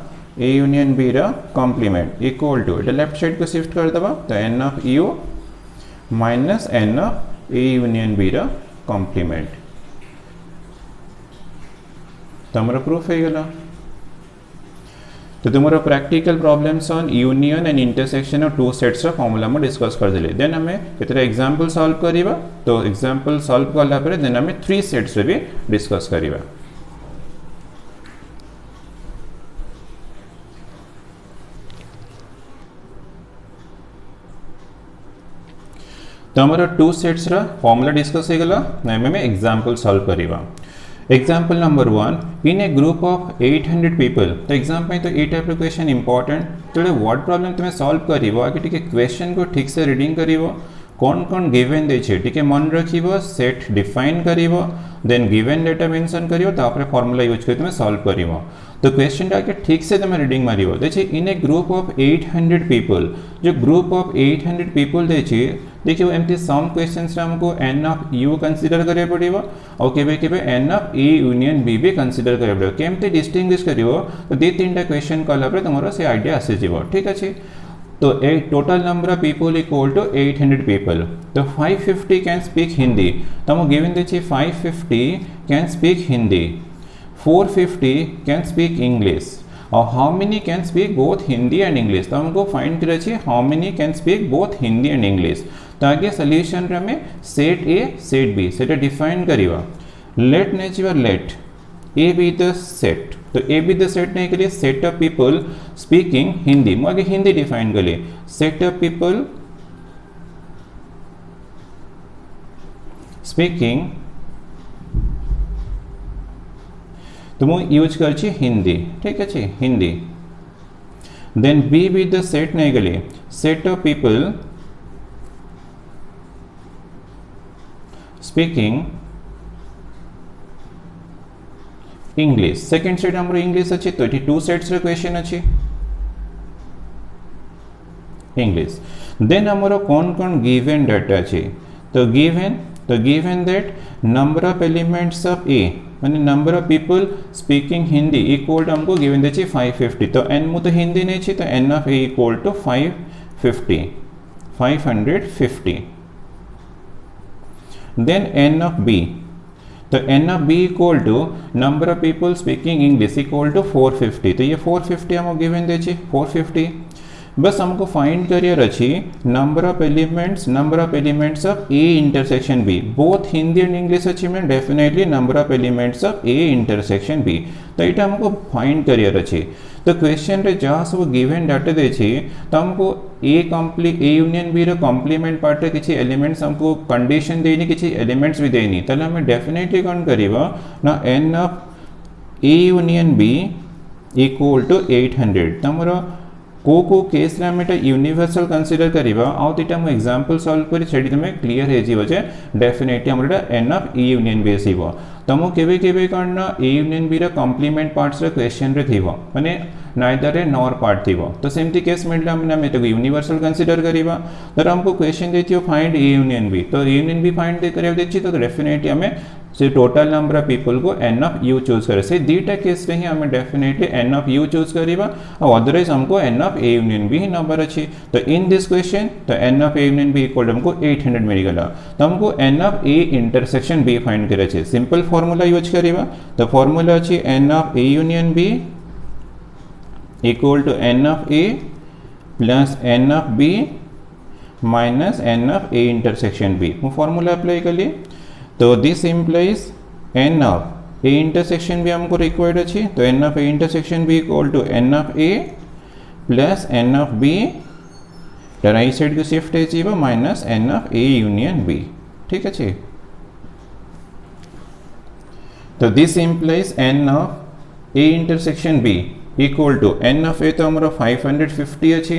A union B ର complement equal to it left side को shift कर दबा, तो n of U minus n of A union B ର complement. तमरो प्रूफ हो गला. तो तुमरो practical problems on union and intersection of two sets रो फार्मूला में डिस्कस कर देले. देन हमें केतरा एग्जांपल सॉल्व करिबा, तो एग्जांपल सॉल्व करला परे देन हमें थ्री सेट्स रे भी डिस्कस करिबा. तो हमारा टू सेट्स रा फार्मूला डिस्कस हो गला, में एग्जांपल सॉल्व करिबा. Example number 1, in a group of 800 people. तो एग्जाम में तो ये टाइप रो क्वेश्चन इंपॉर्टेंट. तो व्हाट प्रॉब्लम तुम्हें सॉल्व करिवो, आगे ठीक है क्वेश्चन को ठीक से रीडिंग करिवो, कौन कौन गिवन दे छे ठीक है मन रखिवो, सेट डिफाइन करिवो, देन गिवन डेटा मेंशन करिवो, तापर फार्मूला यूज कर तुम्हें सॉल्व करिवो. तो क्वेश्चन आगे ठीक से तुम्हें रीडिंग मारिवो. देखिए इन ए ग्रुप ऑफ 800 पीपल, जो ग्रुप ऑफ 800 पीपल देखिए देखिए एमती सम क्वेश्चंस रे हमको n ऑफ u कंसीडर करे पड़िवो और केबे केबे n of a union b भी कंसीडर करे पड़िवो. केमते डिस्टिंग्विश करिवो, तो दे तीनटा क्वेश्चन कला पर तमरो से आईडिया आसे जीवो. ठीक अछि, तो ए total number of people equal to 800 people. तो 550 कैन स्पीक हिंदी, तमो गिवन देछि 550 can speak Hindi, 450 can speak English, और how many can speak both Hindi and English. तो हमको फाइंड करे छी how many can speak both Hindi and English. तो आगे सॉल्यूशन रे में सेट ए सेट बी सेटा डिफाइन करिवा. लेट नेचर let A be the set, तो ए बी द सेट नहीं के लिए set of people speaking Hindi, मैं आगे हिंदी डिफाइन कर लिए. सेट ऑफ पीपल स्पीकिंग, तो मैं यूज कर छी हिंदी. ठीक है Hindi. Then B be the set नहीं के लिए set of people speaking English. Second set हमरो इंग्लिश अछि, तो 2 सेट्स रे क्वेश्चन अछि इंग्लिश. देन हमरो कौन कौन गिवन डाटा अछि, तो given that number of elements of A माने number of people speaking Hindi equal to हमको गिवन देछि 550. तो n मु तो हिंदी नहीं छी, तो n of a equal to 550. Then n of b, तो n of b equal to number of people speaking English equal to 450. तो ये 450 हमको गिवन देछि 450. बस हमको फाइंड करियर अच्छी number of elements of A intersection B, both Hindi and English अच्छी में definitely number of elements of A intersection B. तो ये हमको फाइंड करियर अच्छी. तो क्वेश्चन रे जहाँ सब गिवन डाटा दे तो हमको ए यूनियन बी रो कॉम्प्लीमेंट पार्ट रे किछि एलिमेंट्स हमको कंडीशन देनी, किछि एलिमेंट्स भी देनी. ताले हमें डेफिनेटली कौन करिबा ना n of A union B equal to 800. तमरो को केस रे आम यूनिवर्सल कंसीडर करिबा आउ दिटा मु एग्जांपल सॉल्व करी सेडी तमे क्लियर हे जीवो जे डेफिनेटली हमर N of A union B आसीबो तमो केबे केबे करना ए यूनियन बी रे कॉम्प्लीमेंट पार्ट्स रे क्वेश्चन रे थिबो माने नाइदर ए नॉर पार्ट थिबो तो सेमती केस मिलला हमने तो यूनिवर्सल कंसीडर करिबा तर हमको क्वेश्चन देथियो फाइंड ए यूनियन बी तो ए यूनियन बी फाइंड दे करियो देछि तो डेफिनेटली हमें से टोटल नंबर ऑफ पीपल को एन ऑफ यू चूज करे से दीटा केस रे ही हमें definitely N of U choose करिबा और अदरवाइज हमको N of A union B ही नंबर अछि तो इन दिस क्वेश्चन तो N of A union B equal हमको 800 मिल गला तो हमको N of A intersection B find करे छै सिंपल फार्मूला यूज करिबा तो फार्मूला अछि N of A union B equal to N of A plus N of B minus N of A intersection B वो फार्मूला अप्लाई कर लिए तो this implies N of A intersection B हमको required अच्छी तो N of A intersection B equal to N of A plus N of B right side को shift है minus N of A union B ठीक है तो this implies N of A intersection B equal to N of A तो हमारा 550 अच्छी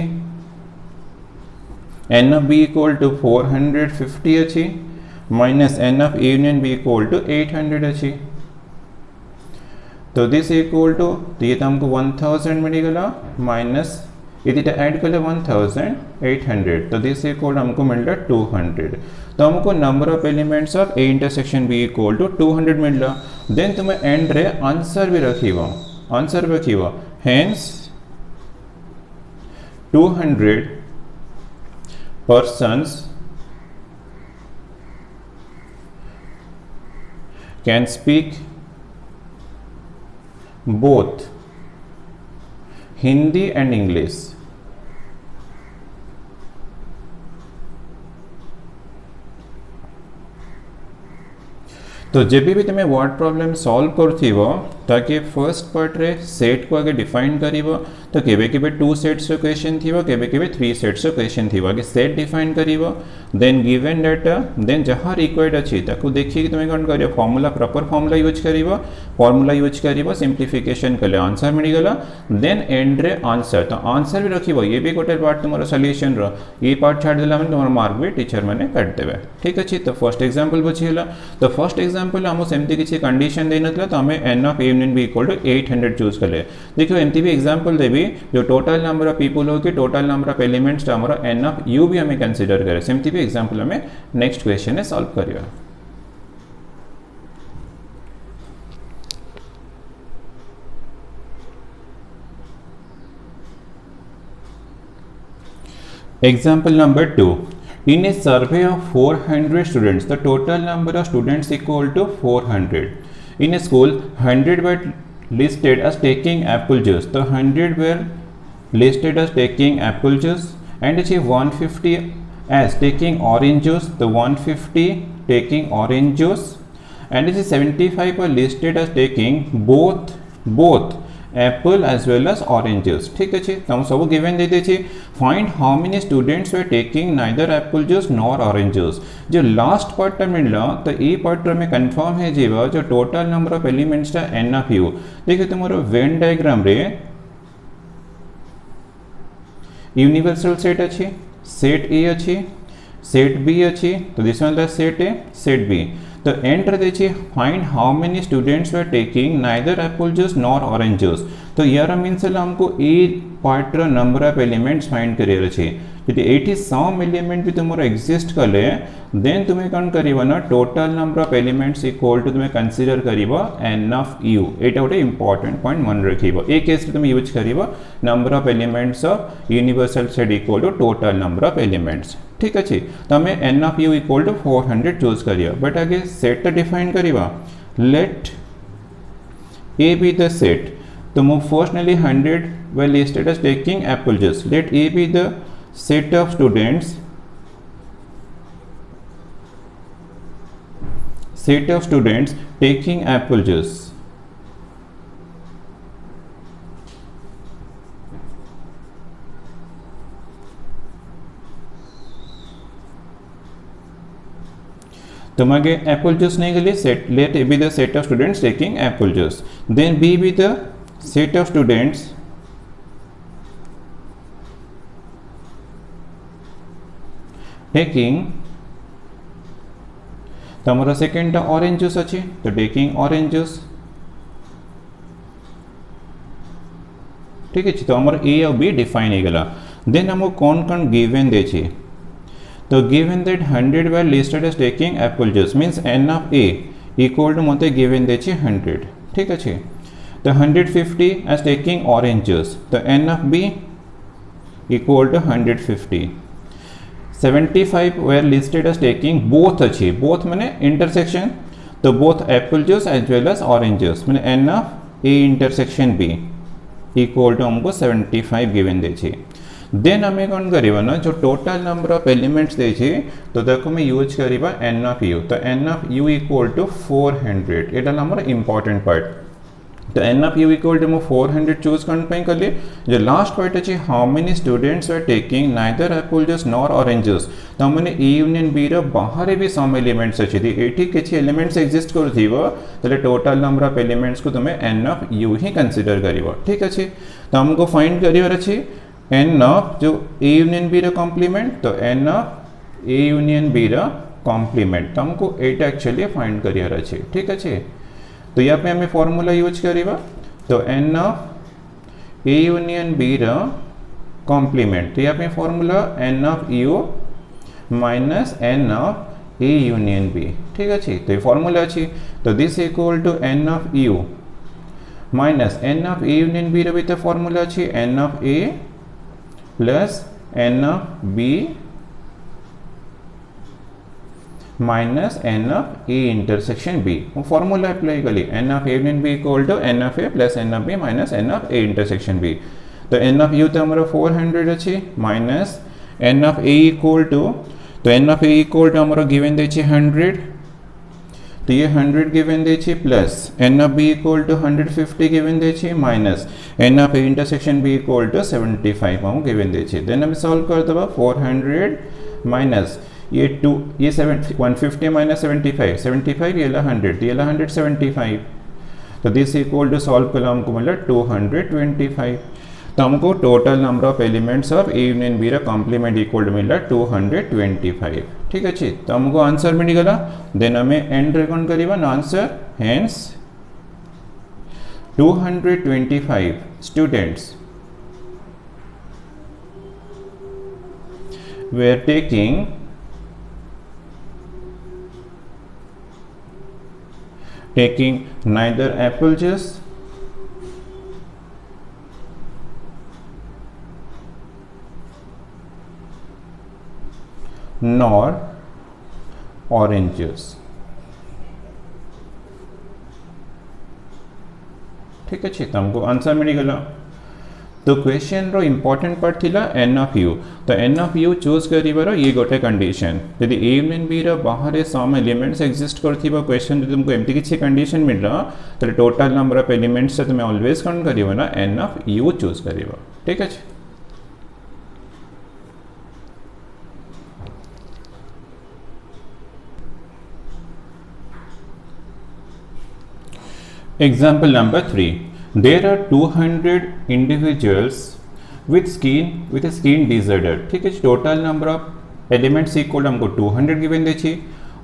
N of B equal to 450 अच्छी minus N of A union B equal to 800 अच्छी तो this equal to तो ये तो हमको 1000 मिलेगा माइनस ये ऐड कर 1800 तो दिस इक्वल हमको मिल रहा 200 तो हमको number of elements of A intersection B equal to 200 मिल रहा देन तुम्हें एंड रे आंसर भी रखिबो hence 200 persons can speak both Hindi and English. तो जब भी तुम्हें वर्ड प्रॉब्लम सॉल्व करथिबो ताकि फर्स्ट पार्ट रे सेट को आगे डिफाइन करिवो तो केबे केबे 2 सेट्स रो क्वेश्चन थिबो केबे केबे 3 सेट्स रो क्वेश्चन थिबो आगे सेट डिफाइन करिवो देन गिवन डाटा देन जहां रिक्वायर्ड अछि ताको देखि कि तुम्हें कोन करियो फार्मूला प्रॉपर फार्मूला यूज करिवो फार्मूला यूज करिवो सिंप्लीफिकेशन कले आंसर मिल गेला देन एंड रे आंसर तो आंसर भी रखिवो ये भी गोटे पार्ट तुमरो सॉल्यूशन रो ये पार्ट छाड़ देला माने तुमरो मार्क भी टीचर माने काट देबे ठीक अछि तो फर्स्ट एग्जांपल बुझियला तो फर्स्ट एग्जांपल हम सेमती किसी कंडीशन दे नथला तो हमें N of A union B equal to 800 choose कर ले देखो एमती भी एग्जांपल देबी जो टोटल नंबर ऑफ पीपल हो कि टोटल नंबर ऑफ एलिमेंट्स तो हमारा एन ऑफ यू भी हमें कंसीडर करे सेमती भी एग्जांपल हमें नेक्स्ट क्वेश्चन है सॉल्व करियो example number 2 in a survey of 400 students the total number of students equal to 400 in a school 100 were listed as taking apple juice the 100 were listed as taking apple juice and 150 as taking orange juice the 150 taking orange juice and 75 were listed as taking both apple as well as oranges ठीक है हम सब given दे देछि find how many students were taking neither apple juice nor orange juice जो last part मिलला तो ए पार्ट में कंफर्म है जेबा जो टोटल नंबर ऑफ एलिमेंट्स टा एन ऑफ यू देखो तुमरो वेन डायग्राम रे यूनिवर्सल सेट अछि सेट ए अछि सेट बी अछि तो this one the set A set B तो एंटर देछि find how many students were taking neither apple juice nor orange juice तो यार मीन्स हमको ए पार्ट रो नंबर ऑफ एलिमेंट्स फाइंड करियर अछि यदि 80 सम एलिमेंट भी तुमरो एग्जिस्ट कले देन तुम्हें कौन करिवो ना total number of elements equal to तुम्हें कंसीडर करिवो एन ऑफ यू एटा गोटे इंपोर्टेंट पॉइंट मन रखिवो ए केस में तुम्हें यूज करिवो number of elements of universal set equal to total number of elements ठीक अछि तो हमें N of U equal to 400 choose करियो बट आगे सेट तो डिफाइन करिवो let A be the set तो move firstly 100 were listed as taking apple juice let A be the set of students taking apple juice तुम आगे Apple juice नहीं गली set let A be the set of students taking apple juice then B be the set of students taking तमरो second orange juice अच्छी तो taking orange juice ठीक है तो आमर ए और बी डिफाइन हो गला देन हमको कौन कौन गिवन दे छी तो given that 100 were listed as taking apple juice means n of A equal to मते गिवन दे छी 100 ठीक अच्छे तो 150 एज टेकिंग ऑरेंज जूस तो N of B equal to 150 75 were listed as taking both अच्छी both मैंने intersection तो both apple juice as well as orange juice मैंने n of a intersection b equal to हमको 75 given दे छी then हमें कौन करिबा ना जो टोटल नंबर ऑफ एलिमेंट्स दे छी तो देखो मैं यूज करिबा n of u तो n of u equal to 400 एटा हमर इंपोर्टेंट पार्ट तो N of U equal to 400 choose करने कले जो लास्ट पार्ट अच्छे how many students are taking neither apple juice nor orange juice तो मैंने ए यूनियन बी रो बाहर भी सम एलिमेंट्स अच्छे थी एटी किछि एलिमेंट्स एग्जिस्ट करूथिबो तले टोटल नंबर ऑफ एलिमेंट्स को तुमे एन ऑफ यू ही कंसीडर करिवो ठीक अच्छे तो हमको फाइंड करिवर अच्छे एन ऑफ जो ए यूनियन बी रो कॉम्प्लीमेंट तो N of A union B रो कॉम्प्लीमेंट तो हमको एटा एक्चुअली फाइंड करिवर अच्छे ठीक अच्छे तो यहाँ पे हमें फॉर्मूला यूज करिबा तो N of A union B रा कॉम्प्लीमेंट तो यहाँ पे formula n of U minus N of A union B ठीक अच्छे तो ये फॉर्मूला अच्छी तो this equal to N of U minus N of A union B रा भी तो फॉर्मूला अच्छी N of A plus N of B minus N of A intersection B वो फॉर्मूला अप्लाई करी n of A union B equal to N of A plus N of B minus N of A intersection B तो N of U तो हमारा 400 अच्छी minus N of A equal to तो N of A equal to हमारा given दे 100 तो ये 100 given दे plus N of B equal to 150 given दे minus N of A intersection B equal to 75 हम गिवन दे देन हम सॉल्व कर दबा 400 माइनस ये 2 ये 150 माइनस 75 ये 100 ये 175 तो दिस इक्वल टू सॉल्व कर हमको मिला 225 तो हमको total number of elements of A union B रा कॉम्प्लीमेंट इक्वल टू मिला 225 ठीक अच्छे तो हमको आंसर मिल गला देन हमें एंड रेकॉर्ड करिबा answer hence 225 students were taking neither apple juice nor orange juice ठीक अच्छे तो हमको आंसर मिल गला तो क्वेश्चन रो इंपोर्टेंट पार्ट थिला एन ऑफ यू तो एन ऑफ यू चूज करिबार ये गोटे कंडीशन यदि ए यूनियन बी रो बाहर सम एलिमेंट्स एग्जिस्ट करथिबा क्वेश्चन यदि तुमको एमती किछि कंडीशन मिलला तो टोटल नंबर ऑफ एलिमेंट्स से तुम ऑलवेज कौन करिबो ना एन ऑफ यू चूज करिबो ठीक अछि example number 3 there are 200 individuals with a skin disorder ठीक है total number of elements equal हमको 200 गिवन दे छी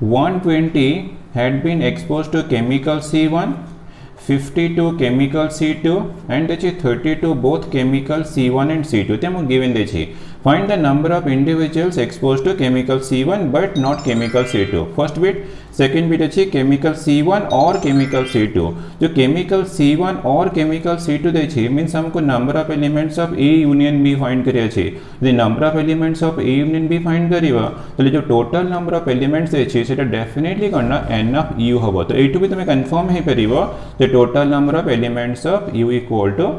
120 had been exposed to chemical C1 50 to chemical C2 and दे छी 30 to both chemical C1 and C2 ते हमको given दे छी find the number of individuals exposed to chemical C1 but not chemical C2 first bit second bit अच्छी chemical C1 और chemical C2 जो chemical C1 और chemical C2 दे means हमको number of elements of A union B find करिया यदि number of elements of A union B find करिवा तो जो टोटल नंबर ऑफ एलिमेंट्स दे सेटा डेफिनेटली करना एन ऑफ यू हम तो एटू भी तुम कन्फर्म हो पार total number of elements of U equal to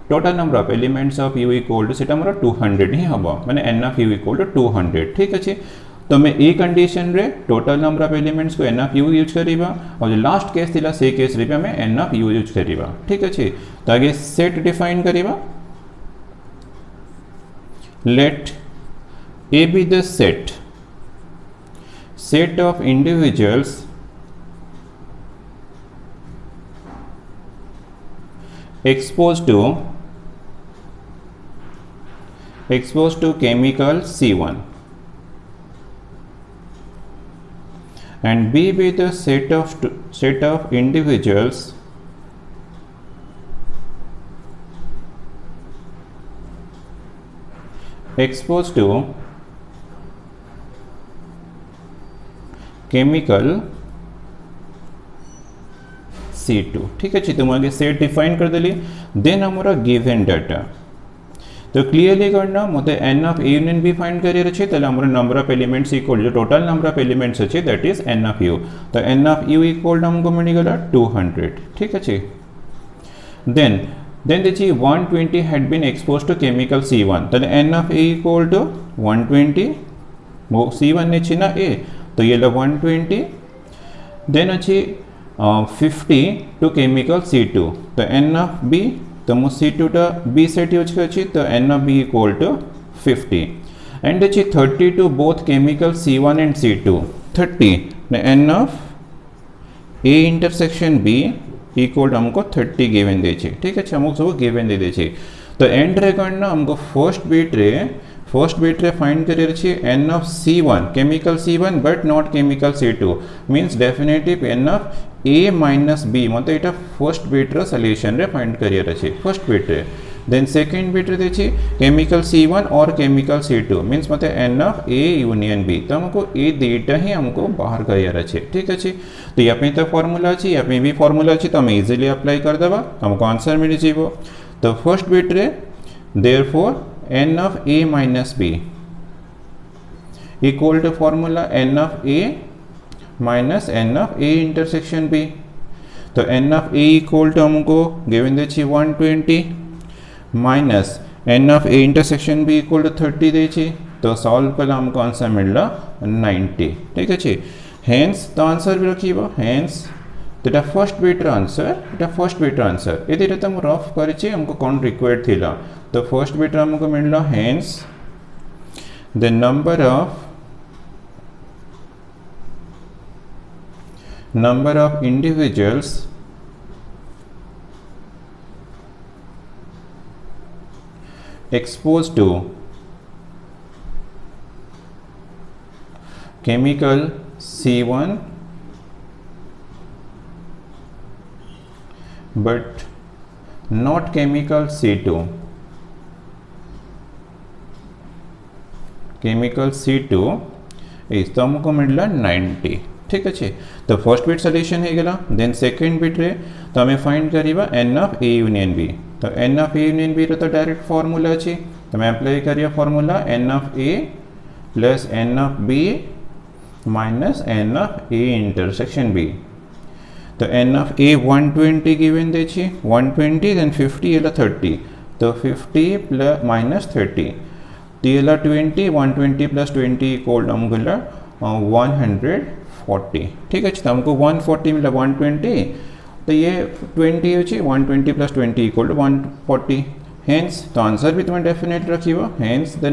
total number of elements of U equal to सेटा मोर 200 ही हम माने n of U equal to 200 ठीक अच्छे तो मैं ए कंडीशन रे टोटल नंबर ऑफ एलिमेंट्स को एन ऑफ यू यूज करिबा और जो लास्ट केस थिला से केस रे में एन ऑफ यू यूज करिबा ठीक अच्छे तो आगे सेट डिफाइन करिबा let A be the set of individuals exposed to chemical C1 and B be the set of individuals exposed to chemical C2। ठीक अच्छे तुम आगे सेट डिफाइन कर देली देन हमारा गिवन डाटा तो क्लियरली करना मते n of A union B find करियर अछि तले हमर नंबर ऑफ एलिमेंट्स इक्वल जो टोटल नंबर ऑफ एलिमेंट्स अछि that is n of U तो एन ऑफ यू इक्वल हमको मिल गला 200। ठीक अछि देन देखिए 120 had been exposed to chemical C1 तले n of A equal to 120 वो C1 ने छिना A तो ये लो 120 देन अच्छी 50 to chemical C2 तो n of B तो मु C2 टा B सेट यूज कर तो n of B equal to 50 and अच्छी 30 to both chemical C1 and C2 30 n of A intersection B equal हमको 30 गिवन दे छे। ठीक है हमको सब गिवन दे छे तो एंड रे करना हमको फर्स्ट बिट रे फाइंड करियर छे n of C1 chemical C1 but not chemical C2 means definitely n of A minus B मतलब एटा फर्स्ट बिट रे सॉल्यूशन रे फाइंड करियर छे फर्स्ट बिट रे देन सेकंड बिट रे देछी केमिकल C1 और chemical C2 means मतलब n of A union B तो हमको ए डेटा ही हमको बाहर करियर छे। ठीक अछि तो यहाँ पे तो फॉर्मूला अछि यहाँ पे भी फॉर्मूला अछि तो हम इजीली अप्लाई कर देबा हमको आंसर मिल जीवो तो फर्स्ट बिट रे therefore n of A minus B equal to formula n of A minus n of A intersection B तो n of A equal to हमको गिवन दे छी 120 minus n of A intersection B equal to 30 दे छी तो solve कर हमको answer मिलला 90। ठीक है हेन्स तो आंसर भी रखिबो हेन्स तो एटा फर्स्ट बिट आंसर यदि तो हम रफ करिछि हमको कोन रिक्वायर्ड थिला तो फर्स्ट बिट हमको मिलला hence the number of individuals exposed to chemical C1 but not chemical C2 chemical C2 इस तो हमको मिलला 90। ठीक अच्छे तो फर्स्ट बिट सॉल्यूशन है गला देन सेकंड बिट रे तो हमें फाइंड करिबा n of A union B तो n of A union B रे तो डायरेक्ट फार्मूला अछि तो मैं अप्लाई करिया formula n of A plus n of B minus n of A intersection B तो n ऑफ A 120 गिवन दे छी 120 देन 50 एला 30 तो 50 प्लस माइनस 30 तो एला 20 120 प्लस 20 इक्वल हमको 140। ठीक है तो हमको 140 मिला 120 तो ये 20 होची 120 प्लस 20 इक्वल टू 140 हेंस तो आंसर भी तुम्हें डेफिनेट रखिबो hence the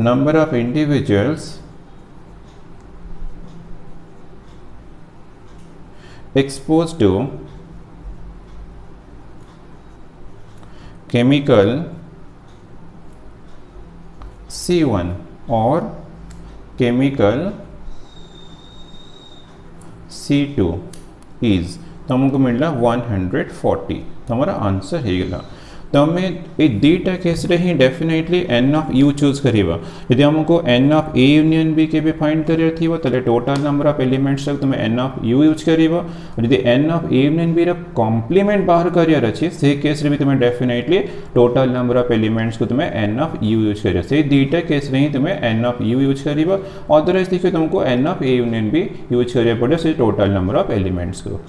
number of individuals exposed to chemical C1 और केमिकल C2 इज तो हमको मिलला 140 तो हमारा आंसर है गला तो हमें ये दीटा केस रे ही definitely n of u choose करिबा यदि हमको n of A union B के भी फाइंड करियर थिबो तले टोटल नंबर ऑफ एलिमेंट्स तक तुम n ऑफ u यूज करिबो और यदि n of A union B रे कॉम्प्लीमेंट बाहर करियर अछि से केस रे भी तुम definitely total number of elements को तुम n ऑफ u यूज करियो से दीटा केस रे ही तुम n ऑफ u यूज करिबो अदरवाइज देखियो तुमको n of A union B use करिया पड़े से टोटल नंबर ऑफ एलिमेंट्स को।